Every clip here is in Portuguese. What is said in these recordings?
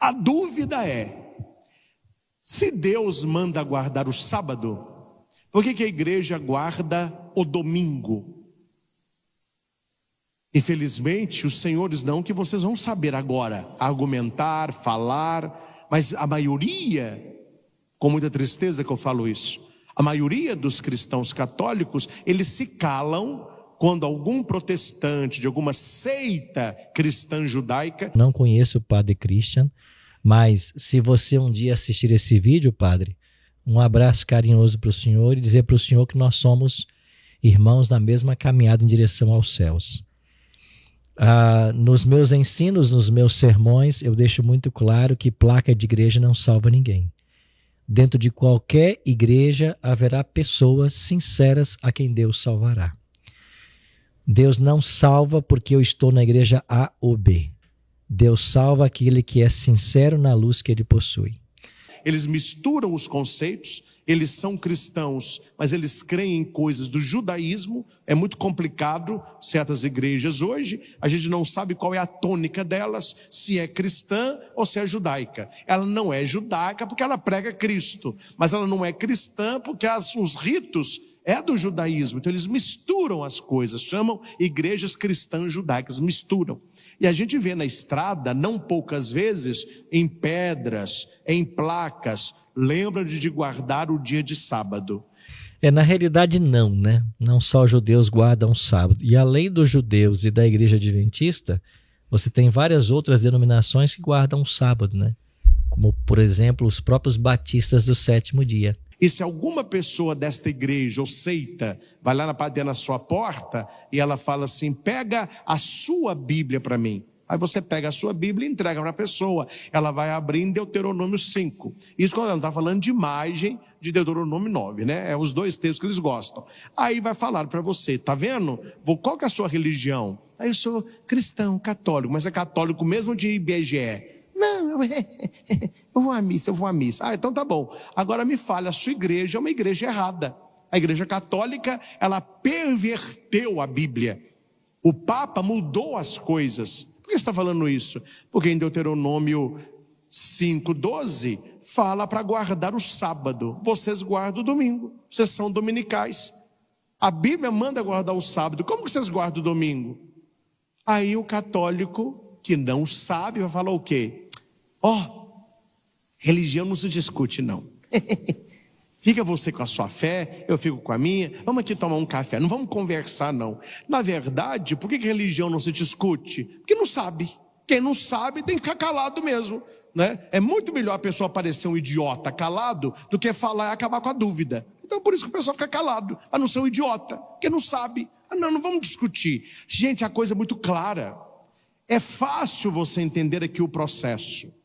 A dúvida é, se Deus manda guardar o sábado, por que a igreja guarda o domingo? Infelizmente, os senhores não, que vocês vão saber agora, argumentar, falar, mas a maioria, com muita tristeza que eu falo isso, a maioria dos cristãos católicos, eles se calam quando algum protestante de alguma seita cristã judaica... Não conheço o Padre Christian, mas se você um dia assistir esse vídeo, padre, um abraço carinhoso para o senhor e dizer para o senhor que nós somos irmãos na mesma caminhada em direção aos céus. Nos meus ensinos, nos meus sermões, eu deixo muito claro que placa de igreja não salva ninguém. Dentro de qualquer igreja haverá pessoas sinceras a quem Deus salvará. Deus não salva porque eu estou na igreja A ou B. Deus salva aquele que é sincero na luz que ele possui. Eles misturam os conceitos, eles são cristãos, mas eles creem em coisas do judaísmo. É muito complicado certas igrejas hoje, a gente não sabe qual é a tônica delas, se é cristã ou se é judaica. Ela não é judaica porque ela prega Cristo, mas ela não é cristã porque os ritos é do judaísmo. Então eles misturam as coisas, chamam igrejas cristãs judaicas, misturam. E a gente vê na estrada, não poucas vezes, em pedras, em placas, lembra de guardar o dia de sábado. Na realidade não, né? Não só os judeus guardam o sábado. E além dos judeus e da igreja adventista, você tem várias outras denominações que guardam o sábado, né? Como, por exemplo, os próprios batistas do sétimo dia. E se alguma pessoa desta igreja ou seita vai lá na sua porta e ela fala assim, pega a sua Bíblia para mim. Aí você pega a sua Bíblia e entrega para a pessoa. Ela vai abrir em Deuteronômio 5. Isso quando ela não está falando de imagem de Deuteronômio 9, né? É os dois textos que eles gostam. Aí vai falar para você, tá vendo? Qual que é a sua religião? Aí eu sou cristão, católico, mas é católico mesmo de IBGE. Não, eu vou à missa. Então tá bom. Agora me fale, a sua igreja é uma igreja errada. A igreja católica, ela perverteu a Bíblia. O Papa mudou as coisas. Por que você está falando isso? Porque em Deuteronômio 5:12, fala para guardar o sábado. Vocês guardam o domingo, vocês são dominicais. A Bíblia manda guardar o sábado. Como que vocês guardam o domingo? Aí o católico, que não sabe, vai falar o quê? Religião não se discute não. Fica você com a sua fé, eu fico com a minha, vamos aqui tomar um café, não vamos conversar não. Na verdade, por que religião não se discute? Porque não sabe. Quem não sabe tem que ficar calado mesmo, né? É muito melhor a pessoa parecer um idiota calado do que falar e acabar com a dúvida. Então por isso que o pessoal fica calado, a não ser um idiota, porque não sabe. Não vamos discutir. Gente, a coisa é muito clara. É fácil você entender aqui o processo.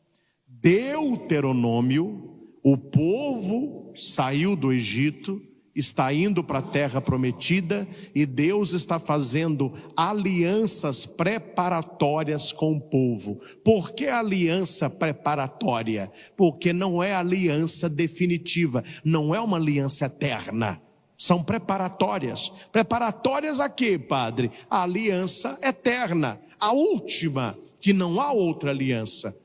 Deuteronômio, o povo saiu do Egito, está indo para a terra prometida e Deus está fazendo alianças preparatórias com o povo. Por que aliança preparatória? Porque não é aliança definitiva, não é uma aliança eterna. São preparatórias. Preparatórias a quê, padre? A aliança eterna, a última, que não há outra aliança.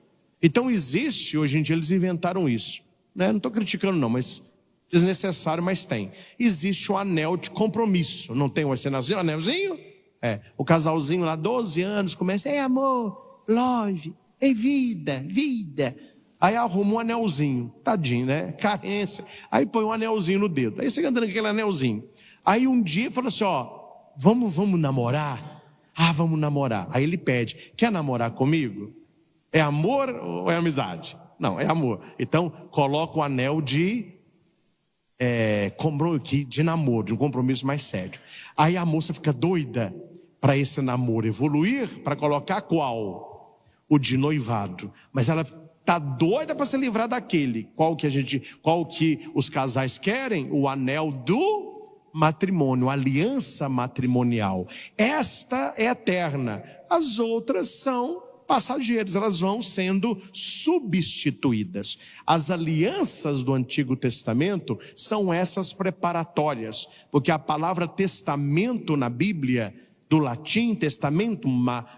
Então existe, hoje em dia eles inventaram isso, né? Não estou criticando não, mas desnecessário, mas tem. Existe o anel de compromisso, não tem um anelzinho? O casalzinho lá, 12 anos, começa, amor, love, vida. Aí arruma um anelzinho, tadinho, né? Carência. Aí põe um anelzinho no dedo. Aí você andando com aquele anelzinho. Aí um dia fala assim, vamos namorar? Vamos namorar. Aí ele pede, quer namorar comigo? É amor ou é amizade? Não, é amor. Então coloca o anel de namoro, de um compromisso mais sério. Aí a moça fica doida para esse namoro evoluir, para colocar qual? O de noivado. Mas ela está doida para se livrar daquele. Qual que os casais querem? O anel do matrimônio, aliança matrimonial. Esta é eterna. As outras são passageiras, elas vão sendo substituídas. As alianças do Antigo Testamento são essas preparatórias, porque a palavra testamento na Bíblia, do latim testamento,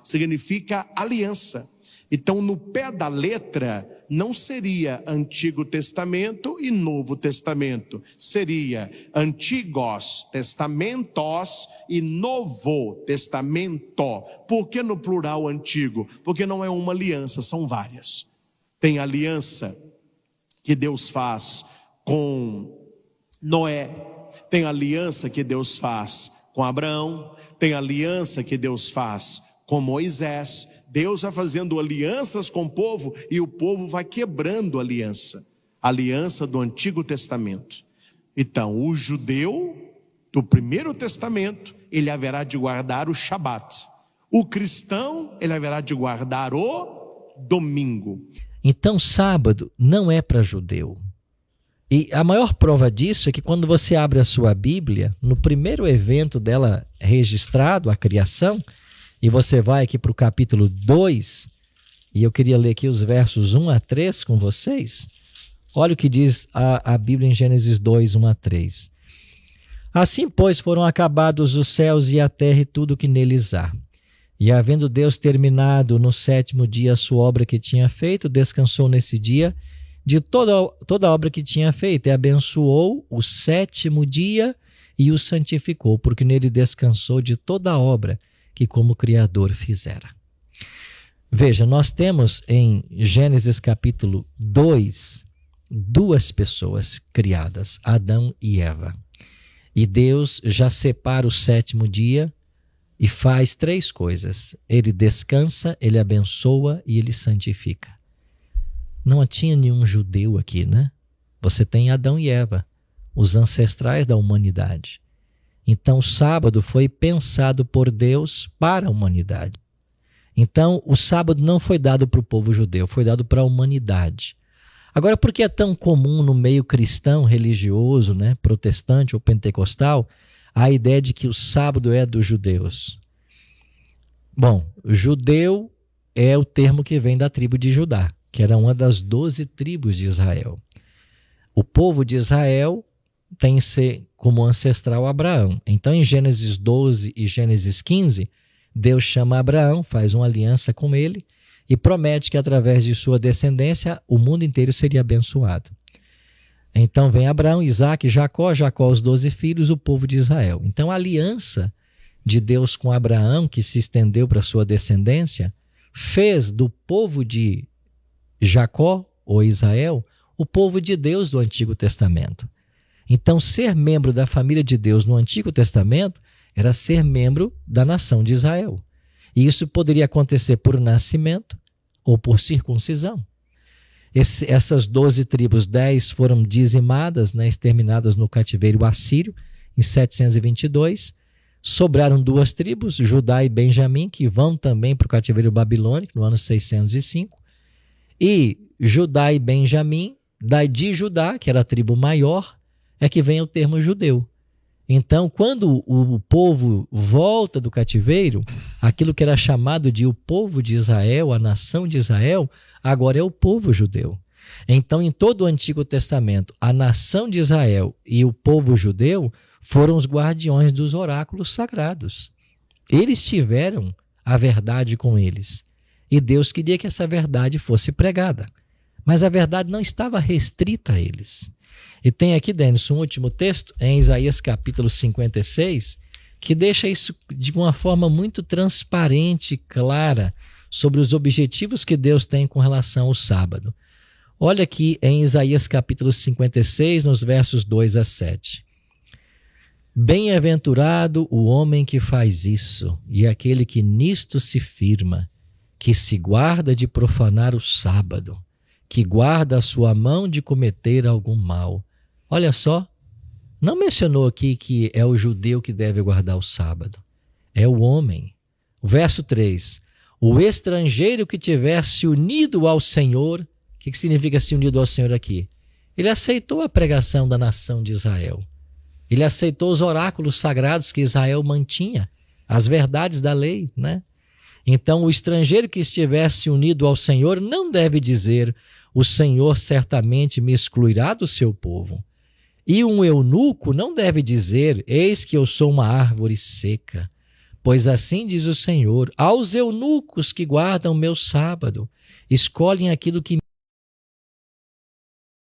significa aliança. Então, no pé da letra, não seria Antigo Testamento e Novo Testamento. Seria Antigos Testamentos e Novo Testamento. Por que no plural antigo? Porque não é uma aliança, são várias. Tem aliança que Deus faz com Noé. Tem aliança que Deus faz com Abraão. Tem aliança que Deus faz com Moisés. Deus vai fazendo alianças com o povo e o povo vai quebrando a aliança do Antigo Testamento. Então, o judeu do Primeiro Testamento, ele haverá de guardar o Shabat. O cristão, ele haverá de guardar o domingo. Então, sábado não é para judeu. E a maior prova disso é que quando você abre a sua Bíblia, no primeiro evento dela registrado, a criação, e você vai aqui para o capítulo 2, e eu queria ler aqui os versos 1 a 3 com vocês. Olha o que diz a Bíblia em Gênesis 2, 1 a 3. Assim, pois, foram acabados os céus e a terra e tudo o que neles há. E havendo Deus terminado no 7º dia a sua obra que tinha feito, descansou nesse dia de toda a obra que tinha feito, e abençoou o 7º dia e o santificou, porque nele descansou de toda a obra que como Criador fizera. Veja, nós temos em Gênesis capítulo 2, duas pessoas criadas, Adão e Eva. E Deus já separa o 7º dia e faz 3 coisas. Ele descansa, ele abençoa e ele santifica. Não tinha nenhum judeu aqui, né? Você tem Adão e Eva, os ancestrais da humanidade. Então, o sábado foi pensado por Deus para a humanidade. Então, o sábado não foi dado para o povo judeu, foi dado para a humanidade. Agora, por que é tão comum no meio cristão, religioso, né, protestante ou pentecostal, a ideia de que o sábado é dos judeus? Bom, judeu é o termo que vem da tribo de Judá, que era uma das 12 tribos de Israel. O povo de Israel tem como ancestral Abraão. Então, em Gênesis 12 e Gênesis 15, Deus chama Abraão, faz uma aliança com ele e promete que através de sua descendência o mundo inteiro seria abençoado. Então vem Abraão, Isaque, Jacó, os 12 filhos, o povo de Israel. Então a aliança de Deus com Abraão, que se estendeu para sua descendência, fez do povo de Jacó, ou Israel, o povo de Deus do Antigo Testamento. Então, ser membro da família de Deus no Antigo Testamento era ser membro da nação de Israel. E isso poderia acontecer por nascimento ou por circuncisão. Essas 12 tribos, 10 foram dizimadas, né, exterminadas no cativeiro assírio, em 722. Sobraram 2 tribos, Judá e Benjamim, que vão também para o cativeiro babilônico no ano 605. E Judá e Benjamim, de Judá, que era a tribo maior, é que vem o termo judeu. Então, quando o povo volta do cativeiro, aquilo que era chamado de o povo de Israel, a nação de Israel, agora é o povo judeu. Então, em todo o Antigo Testamento, a nação de Israel e o povo judeu foram os guardiões dos oráculos sagrados. Eles tiveram a verdade com eles. E Deus queria que essa verdade fosse pregada. Mas a verdade não estava restrita a eles. E tem aqui, Denis, um último texto, em Isaías capítulo 56, que deixa isso de uma forma muito transparente e clara sobre os objetivos que Deus tem com relação ao sábado. Olha aqui em Isaías capítulo 56, nos versos 2 a 7. Bem-aventurado o homem que faz isso, e aquele que nisto se firma, que se guarda de profanar o sábado, que guarda a sua mão de cometer algum mal. Olha só, não mencionou aqui que é o judeu que deve guardar o sábado, é o homem. O verso 3, o estrangeiro que tiver se unido ao Senhor. O que significa se unido ao Senhor aqui? Ele aceitou a pregação da nação de Israel. Ele aceitou os oráculos sagrados que Israel mantinha, as verdades da lei, né? Então, o estrangeiro que estivesse unido ao Senhor não deve dizer: o Senhor certamente me excluirá do seu povo. E um eunuco não deve dizer: eis que eu sou uma árvore seca. Pois assim diz o Senhor: aos eunucos que guardam meu sábado escolhem aquilo que